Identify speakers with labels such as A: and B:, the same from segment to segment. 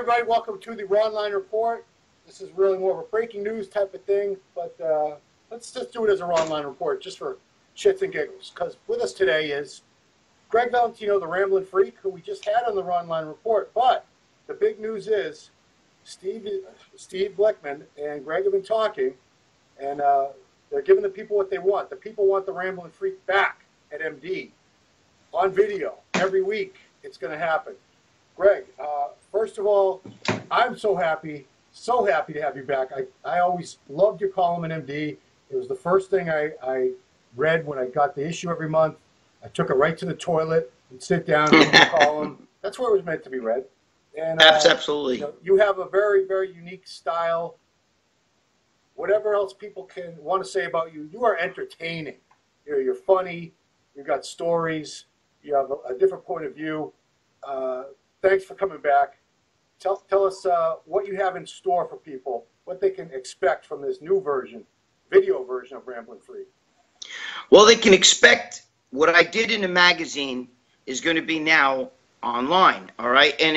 A: everybody. Welcome to the Ronline Report. This is really more of a breaking news type of thing, but let's just do it as a Ronline Report, just for shits and giggles. Because with us today is Gregg Valentino, the Ramblin' Freak, who we just had on the Ronline Report. But the big news is Steve Blickman and Greg have been talking, and they're giving the people what they want. The people want the Ramblin' Freak back at MD on video every week. It's going to happen. Greg, first of all, I'm so happy to have you back. I always loved your column in MD. It was the first thing I read when I got the issue every month. I took it right to the toilet and sit down and read your column. That's where it was meant to be read. And
B: absolutely.
A: You have a very, very unique style. Whatever else people can want to say about you, you are entertaining. You're funny. You've got stories. You have a different point of view. Thanks for coming back. Tell us what you have in store for people, what they can expect from this new version, video version of Ramblin' Freak.
B: Well, they can expect what I did in the magazine is going to be now online, all right? And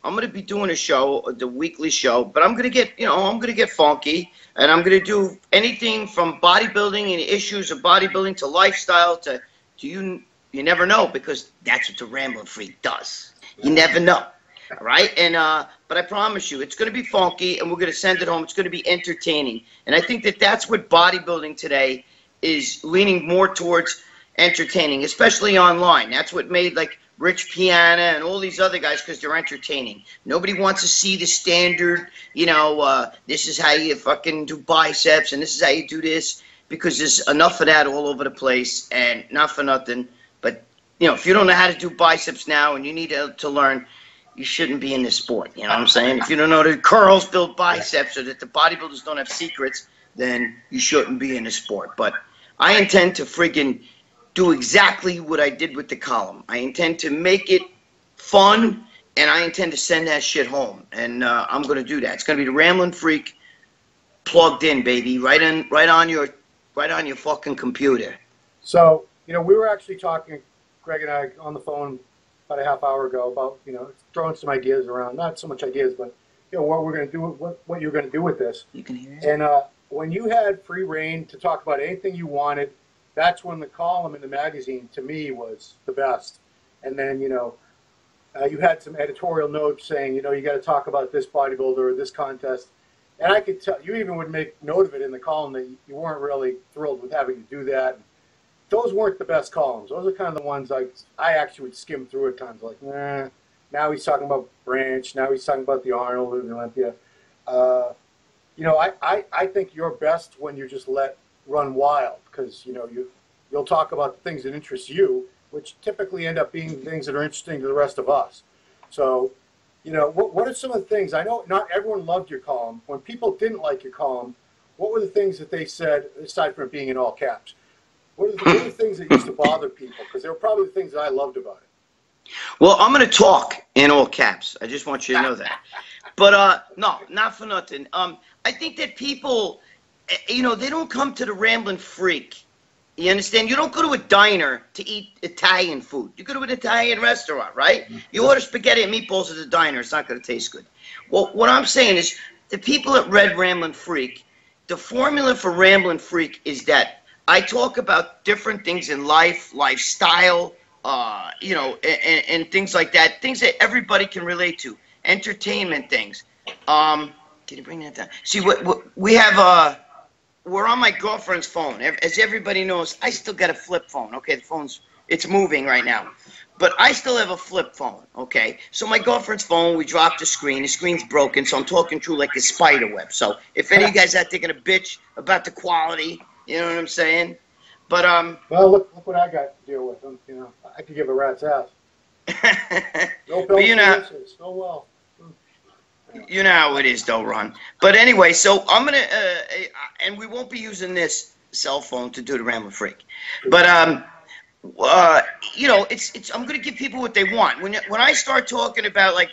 B: I'm going to be doing a show, the weekly show, but I'm going to get, I'm going to get funky, and I'm going to do anything from bodybuilding and issues of bodybuilding to lifestyle to you never know, because that's what the Ramblin' Freak does. You never know, all right? And but I promise you, it's going to be funky, and we're going to send it home. It's going to be entertaining, and I think that that's what bodybuilding today is leaning more towards, entertaining, especially online. That's what made like Rich Piana and all these other guys, because they're entertaining. Nobody wants to see the standard, this is how you fucking do biceps, and this is how you do this, because there's enough of that all over the place, and not for nothing. But if you don't know how to do biceps now and you need to learn, you shouldn't be in this sport. You know what I'm saying? If you don't know that curls build biceps or that the bodybuilders don't have secrets, then you shouldn't be in the sport. But I intend to friggin' do exactly what I did with the column. I intend to make it fun, and I intend to send that shit home. And I'm going to do that. It's going to be the Ramblin' Freak plugged in, baby, right on your fucking computer.
A: So, we were actually talking, Greg and I, on the phone about a half hour ago about, throwing some ideas around. Not so much ideas, but, what we're going to do, what you're going to do with this.
B: You can hear it. And
A: when you had free reign to talk about anything you wanted, that's when the column in the magazine, to me, was the best. And then, you had some editorial notes saying, you got to talk about this bodybuilder or this contest. And I could tell, you even would make note of it in the column that you weren't really thrilled with having to do that. Those weren't the best columns. Those are kind of the ones I actually would skim through at times, like, nah, now he's talking about Branch, now he's talking about the Arnold and Olympia. I think you're best when you just let run wild, because you'll talk about the things that interest you, which typically end up being things that are interesting to the rest of us. So, what are some of the things? I know not everyone loved your column. When people didn't like your column, what were the things that they said, aside from it being in all caps? What are the things that used to bother people? Because they were probably the things that I loved about it.
B: Well, I'm going to talk in all caps. I just want you to know that. But no, not for nothing. I think that people, they don't come to the Ramblin' Freak. You understand? You don't go to a diner to eat Italian food. You go to an Italian restaurant, right? You order spaghetti and meatballs at the diner. It's not going to taste good. Well, what I'm saying is the people that read Ramblin' Freak, the formula for Ramblin' Freak is that I talk about different things in life, lifestyle, and things like that, things that everybody can relate to, entertainment things. Can you bring that down? See, what we have, we're on my girlfriend's phone. As everybody knows, I still got a flip phone. Okay, it's moving right now. But I still have a flip phone, okay? So my girlfriend's phone, we dropped the screen's broken, so I'm talking through like a spider web. So if any of you guys out there gonna bitch about the quality, you know what I'm saying? But
A: well, look what I got to deal with. I could give a rat's ass. No
B: but
A: so well.
B: You know how it is, though, Ron. But anyway, so I'm gonna and we won't be using this cell phone to do the Ramblin' Freak. But it's I'm gonna give people what they want. When I start talking about like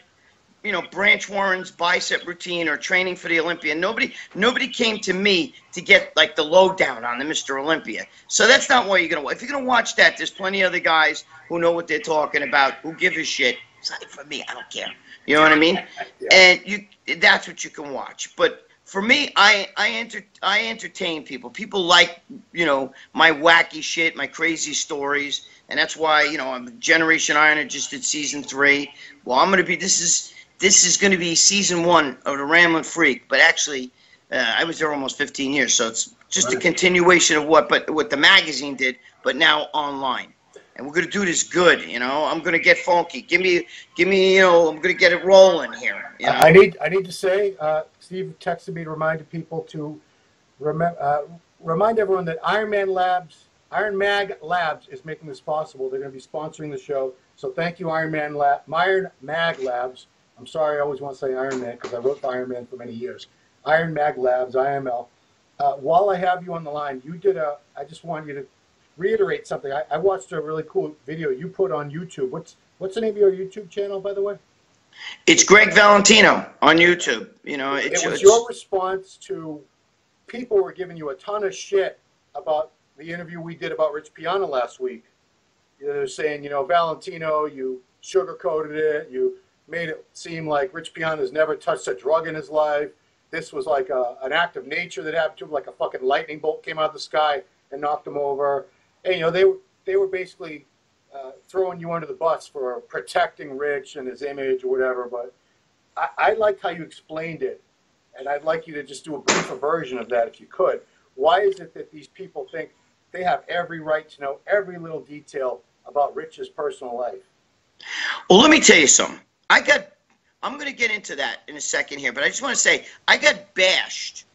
B: Branch Warren's bicep routine or training for the Olympia, nobody came to me to get like the lowdown on the Mr. Olympia. So that's not what you're gonna watch. If you're gonna watch that, there's plenty of other guys who know what they're talking about, who give a shit. It's not for me. I don't care. You know what I mean?
A: Yeah.
B: And that's what you can watch. But for me, I entertain people. People like, you know, my wacky shit, my crazy stories, and that's why, you know, I'm Generation Iron. I just did season 3. Well, I'm gonna be. This is gonna be season 1 of the Ramblin' Freak. But actually, I was there almost 15 years, so it's just a continuation of what the magazine did, but now online. And we're gonna do this good, you know. I'm gonna get funky. Give me, you know. I'm gonna get it rolling here. You know?
A: I need to say, Steve texted me to remind people to remind everyone that Iron Mag Labs is making this possible. They're going to be sponsoring the show. So thank you, Iron Mag Labs. I'm sorry, I always want to say Iron Man because I wrote for Iron Man for many years. Iron Mag Labs, IML. While I have you on the line, I just want you to reiterate something. I watched a really cool video you put on YouTube. What's the name of your YouTube channel, by the way?
B: It's Gregg Valentino on YouTube. You know,
A: it was your response to people were giving you a ton of shit about the interview we did about Rich Piana last week. They're saying, you know, Valentino, you sugarcoated it. You made it seem like Rich Piana's never touched a drug in his life. This was like an act of nature that happened to him, like a fucking lightning bolt came out of the sky and knocked him over. And, you know, they were basically throwing you under the bus for protecting Rich and his image or whatever. But I liked how you explained it, and I'd like you to just do a briefer version of that if you could. Why is it that these people think they have every right to know every little detail about Rich's personal life?
B: Well, let me tell you something. I'm going to get into that in a second here, but I just want to say I got bashed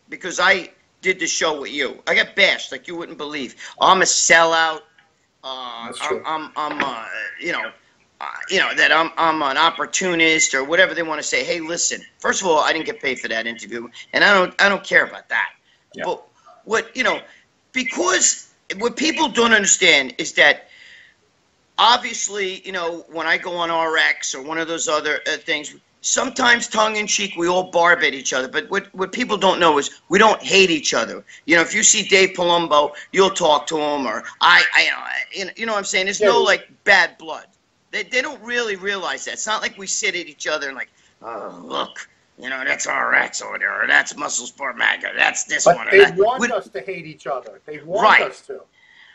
B: because I did the show with you. I got bashed like you wouldn't believe. I'm a sellout. That I'm an opportunist or whatever they want to say. Hey, listen. First of all, I didn't get paid for that interview, and I don't care about that. Yeah. But because what people don't understand is that obviously, you know, when I go on RX or one of those other things, sometimes tongue-in-cheek, we all barb at each other. But what people don't know is we don't hate each other. You know, if you see Dave Palumbo, you'll talk to him, or you know what I'm saying? There's no, like, bad blood. They don't really realize that. It's not like we sit at each other and like, oh, look, you know, that's RX over there, or that's Muscle Sport Mag, or that's this one.
A: But they want us to hate each other. They want us to.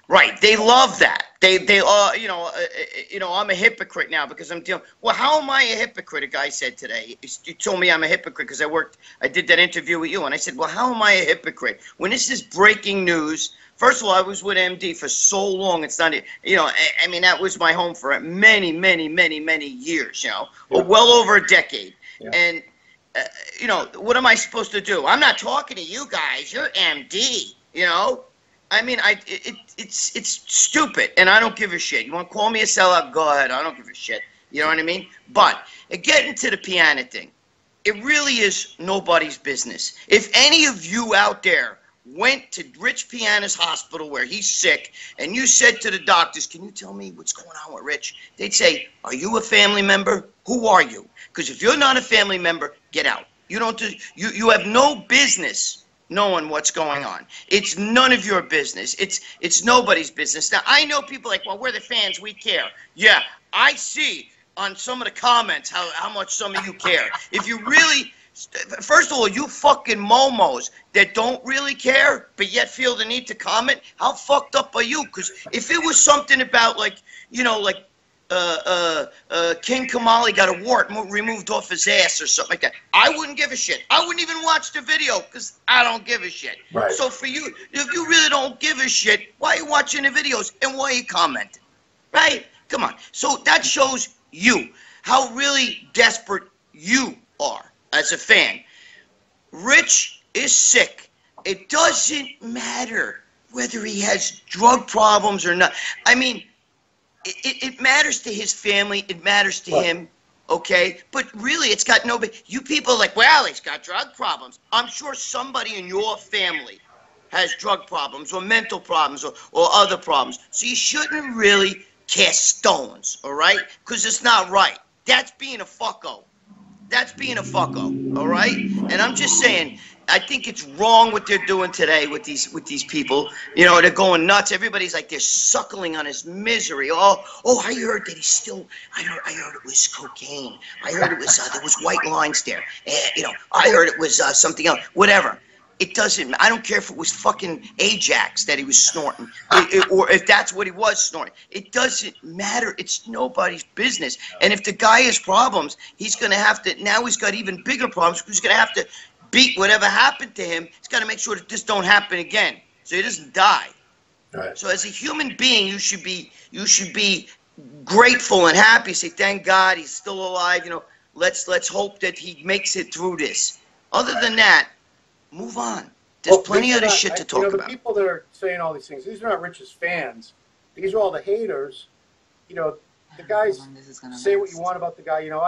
B: Right, they love that. I'm a hypocrite now because I'm dealing. Well, how am I a hypocrite? A guy said today. You told me I'm a hypocrite because I did that interview with you, and I said, well, how am I a hypocrite when this is breaking news? First of all, I was with MD for so long. It's not, you know, I mean, that was my home for many, many, many, many years. You know, well over a decade, and. You know, what am I supposed to do? I'm not talking to you guys. You're MD. You know. I mean, it's stupid, and I don't give a shit. You want to call me a sellout? Go ahead. I don't give a shit. You know what I mean? But getting to the Piana thing, it really is nobody's business. If any of you out there went to Rich Piana's hospital where he's sick, and you said to the doctors, can you tell me what's going on with Rich? They'd say, are you a family member? Who are you? Because if you're not a family member, get out. You don't. You have no business knowing what's going on. It's none of your business. It's nobody's business. Now, I know people like, well, we're the fans, we care. Yeah, I see on some of the comments how much some of you care. If you really, first of all, you fucking momos that don't really care, but yet feel the need to comment, how fucked up are you? Because if it was something about, like, you know, like, King Kamali got a wart removed off his ass or something like that, I wouldn't give a shit. I wouldn't even watch the video because I don't give a shit. Right. So for you, if you really don't give a shit, why are you watching the videos and why are you commenting? Right? Come on. So that shows you how really desperate you are as a fan. Rich is sick. It doesn't matter whether he has drug problems or not. I mean, it matters to his family. It matters to him, okay? But really, it's got no... You people are like, well, he's got drug problems. I'm sure somebody in your family has drug problems or mental problems or other problems. So you shouldn't really cast stones, all right? Because it's not right. That's being a fucko. That's being a fucko, all right? And I'm just saying, I think it's wrong what they're doing today with these people. You know, they're going nuts. Everybody's like they're suckling on his misery. Oh, I heard that he's still. I heard it was cocaine. I heard it was there was white lines there. You know, I heard it was something else. Whatever. It doesn't. I don't care if it was fucking Ajax that he was snorting, or if that's what he was snorting. It doesn't matter. It's nobody's business. And if the guy has problems, he's gonna have to. Now he's got even bigger problems. He's gonna have to beat whatever happened to him. He's got to make sure that this don't happen again, so he doesn't die.
A: Right.
B: So as a human being, you should be grateful and happy. Say, thank God he's still alive. You know, let's hope that he makes it through this. Other than that, move on. There's plenty of other shit to talk about.
A: The people that are saying all these things, these are not Rich's fans. These are all the haters. You know, the guys say what you want about the guy. You know,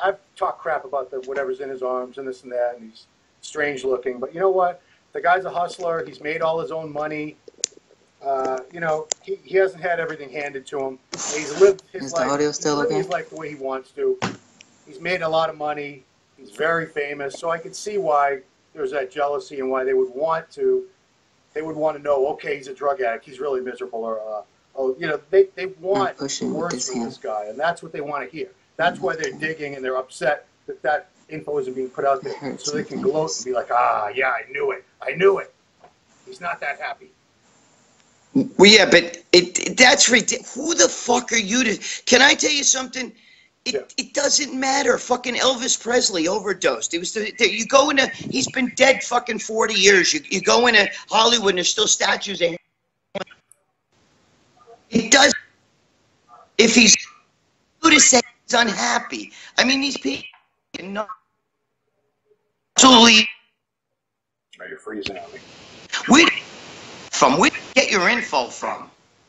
A: I've talked crap about the whatever's in his arms and this and that, and he's strange looking. But you know what? The guy's a hustler. He's made all his own money. You know, he hasn't had everything handed to him. He's lived his life. He's lived his life the way he wants to. He's made a lot of money. He's very famous. So I could see why there's that jealousy and why they would want to. They would want to know. Okay, he's a drug addict. He's really miserable. Or you know, they want the worst from this guy, and that's what they want to hear. That's why they're digging and they're upset that that info isn't being put out there, so they can gloat and be like, yeah, I knew it. He's not that happy.
B: Well, yeah, but that's ridiculous. Who the fuck are you to? Can I tell you something? It doesn't matter. Fucking Elvis Presley overdosed. It was you go into. He's been dead fucking 40 years. You go into Hollywood and there's still statues of him. It does. If he's to say he's unhappy. I mean, these people know absolutely.
A: Oh, you're freezing on me.
B: Where do you get your info from?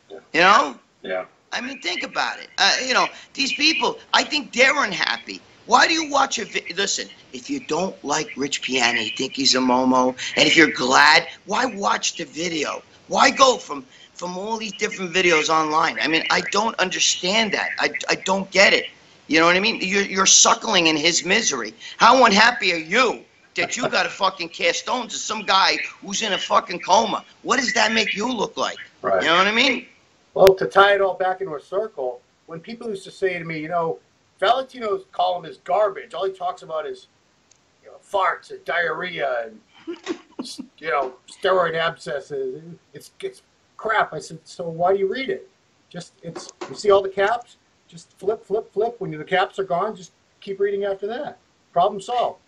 A: Yeah.
B: You know?
A: Yeah.
B: I mean, think about it. You know, these people, I think they're unhappy. Why do you watch a video? Listen, if you don't like Rich Piana, you think he's a Momo, and if you're glad, why watch the video? Why go from all these different videos online? I mean, I don't understand that. I don't get it. You know what I mean? You're suckling in his misery. How unhappy are you that you got to fucking cast stones at some guy who's in a fucking coma? What does that make you look like?
A: Right.
B: You know what I mean?
A: Well, to tie it all back into a circle, when people used to say to me, you know, Valentino's column is garbage. All he talks about is, you know, farts and diarrhea and, you know, steroid abscesses. It's crap. I said, so why do you read it? You see all the caps? Just flip. When the caps are gone, just keep reading after that. Problem solved.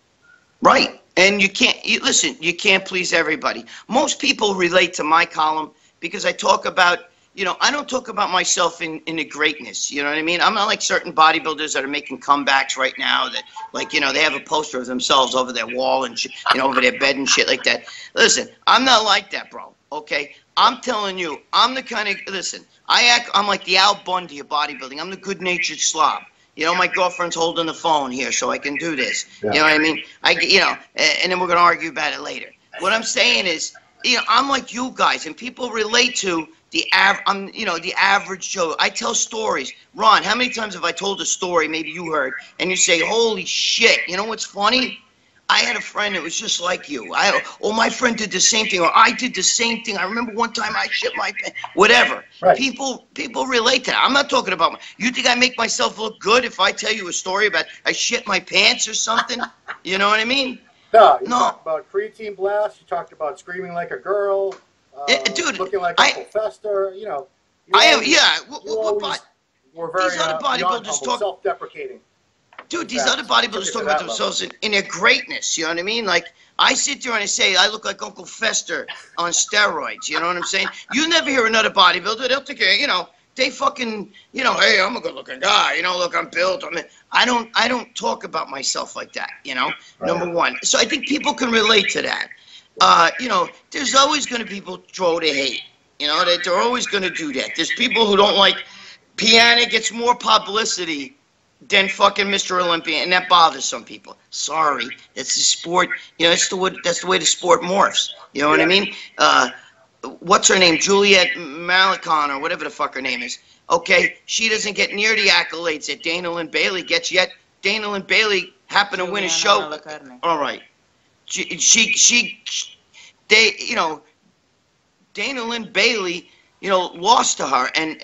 B: Right. And you can't please everybody. Most people relate to my column because I talk about, you know, I don't talk about myself in the greatness. You know what I mean? I'm not like certain bodybuilders that are making comebacks right now that, like, you know, they have a poster of themselves over their wall and shit, you know, over their bed and shit like that. Listen, I'm not like that, bro. Okay? I'm telling you, I'm the kind of, listen, I'm like the Al Bundy of bodybuilding. I'm the good-natured slob. You know, my girlfriend's holding the phone here so I can do this. Yeah. You know what I mean? You know, and then we're going to argue about it later. What I'm saying is, you know, I'm like you guys, and people relate to the average Joe. I tell stories. Ron, how many times have I told a story, maybe you heard, and you say, holy shit, you know what's funny? I had a friend that was just like you. My friend did the same thing, or I did the same thing. I remember one time I shit my pants. Whatever. Right. People relate to that. I'm not talking about. You think I make myself look good if I tell you a story about I shit my pants or something? You know what I mean?
A: No. You talked about creatine blast. You talked about screaming like a girl.
B: Dude,
A: looking like Uncle Fester. You know.
B: These other
A: bodybuilders talk self-deprecating.
B: Dude, these other bodybuilders talk about themselves in their greatness, you know what I mean? Like, I sit there and I say, I look like Uncle Fester on steroids, you know what I'm saying? You never hear another bodybuilder, they'll take care, you know, they fucking, you know, hey, I'm a good-looking guy, you know, look, I'm built, I don't talk about myself like that, you know, number one. So I think people can relate to that. You know, there's always going to be people throw the hate, you know, they're always going to do that. There's people who don't like, Piana gets more publicity than fucking Mr. Olympia, and that bothers some people. Sorry, that's the sport. You know, that's the way the sport morphs. You know what I mean? What's her name? Juliet Malicon, or whatever the fuck her name is. Okay, she doesn't get near the accolades that Dana Lynn Bailey gets, yet Dana Lynn Bailey happened to win a show. All right. they, you know, Dana Lynn Bailey, you know, lost to her and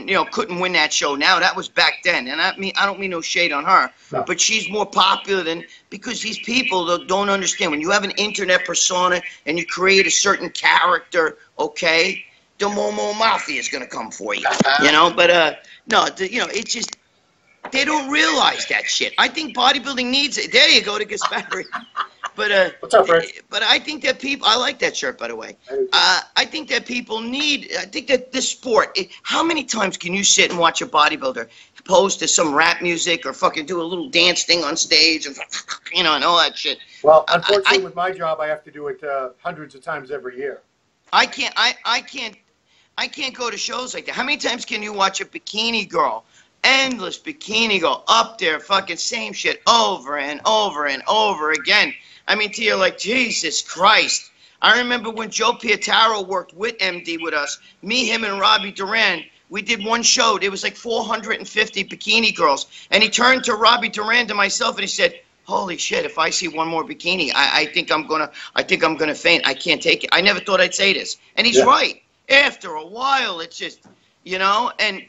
B: you know, couldn't win that show. Now that was back then, and I don't mean no shade on her,
A: No.
B: but she's more popular than, because these people that don't understand, when you have an internet persona and you create a certain character, okay, the Momo Mafia is gonna come for you, you know. But no, you know, it's just they don't realize that shit. I think bodybuilding needs it. There you go to Gaspari. But
A: what's up, Rich?
B: But I think that people, I like that shirt, by the way. I think that people need, I think that this sport, how many times can you sit and watch a bodybuilder pose to some rap music or fucking do a little dance thing on stage and, you know, and all that shit?
A: Well, unfortunately, with my job, I have to do it hundreds of times every year.
B: I can't go to shows like that. How many times can you watch a bikini girl, endless bikini girl, up there, fucking same shit over and over and over again? I mean, to you, like, Jesus Christ. I remember when Joe Pietaro worked with MD with us, me, him, and Robbie Duran, we did one show. There was like 450 bikini girls. And he turned to Robbie Duran, to myself, and he said, holy shit, if I see one more bikini, I think I'm gonna faint. I can't take it. I never thought I'd say this. And he's right. After a while, it's just, you know, and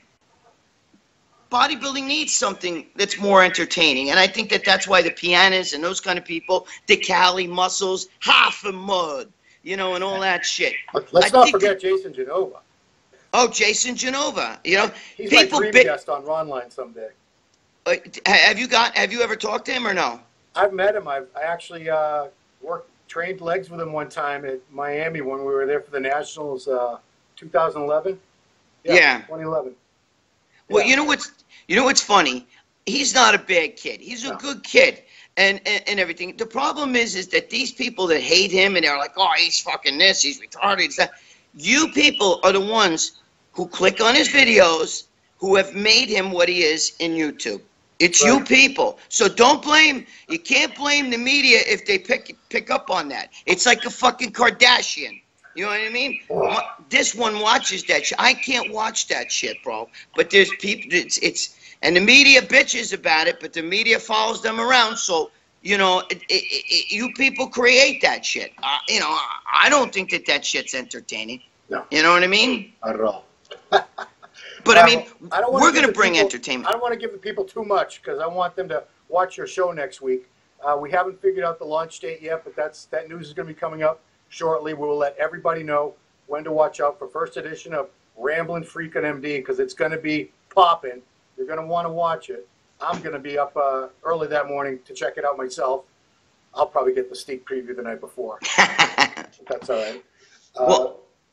B: bodybuilding needs something that's more entertaining, and I think that that's why the Pianas and those kind of people, the Cali Muscles, half a mud, you know, and all that shit.
A: Let's not forget Jason Genova.
B: Oh, Jason Genova, you know,
A: He's
B: people
A: my dream guest on Ronline someday.
B: Have you ever talked to him or no?
A: I've met him. I actually trained legs with him one time at Miami when we were there for the Nationals, 2011. Yeah. 2011.
B: Well, you know what's funny? He's not a bad kid. He's a good kid and everything. The problem is that these people that hate him and they're like, oh, he's fucking this, he's retarded, he's that. You people are the ones who click on his videos, who have made him what he is in YouTube. It's you people. So don't blame, you can't blame the media if they pick up on that. It's like a fucking Kardashian. You know what I mean? This one watches that shit. I can't watch that shit, bro. But there's people, and the media bitches about it, but the media follows them around. So, you know, you people create that shit. You know, I don't think that shit's entertaining.
A: No.
B: You know what I mean?
A: Not at all.
B: But I mean, we're going to bring entertainment.
A: I don't want to give the people too much because I want them to watch your show next week. We haven't figured out the launch date yet, but that news is going to be coming up shortly. We will let everybody know when to watch out for first edition of Ramblin' Freak on MD because it's going to be popping. You're going to want to watch it. I'm going to be up early that morning to check it out myself. I'll probably get the sneak preview the night before. That's all right.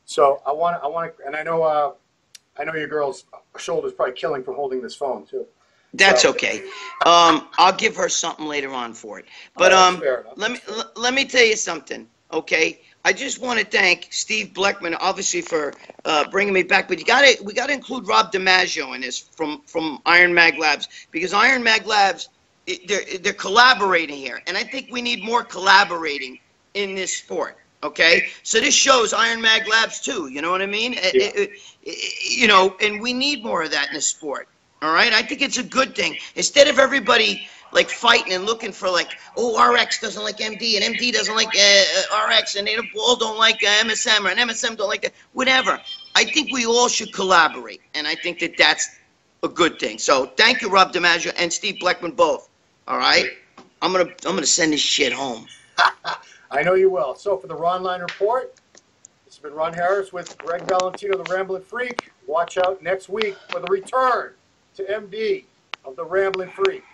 A: So I want to, and I know your girl's shoulder's probably killing from holding this phone too.
B: That's okay. I'll give her something later on for it. But let me tell you something. Okay, I just want to thank Steve Bleckman, obviously, for bringing me back. But we gotta include Rob DiMaggio in this from Iron Mag Labs, because Iron Mag Labs, they're collaborating here, and I think we need more collaborating in this sport. Okay, so this shows Iron Mag Labs too. You know what I mean? Yeah. You know, and we need more of that in the sport. All right, I think it's a good thing. Instead of everybody like fighting and looking for like, oh, RX doesn't like MD and MD doesn't like RX and they all don't like MSM and MSM don't like that. Whatever. I think we all should collaborate, and I think that that's a good thing. So thank you, Rob DiMaggio and Steve Bleckman both. All right, I'm gonna send this shit home.
A: I know you will. So for the Ronline Report, this has been Ron Harris with Gregg Valentino, the Ramblin' Freak. Watch out next week for the return to MD of the Ramblin' Freak.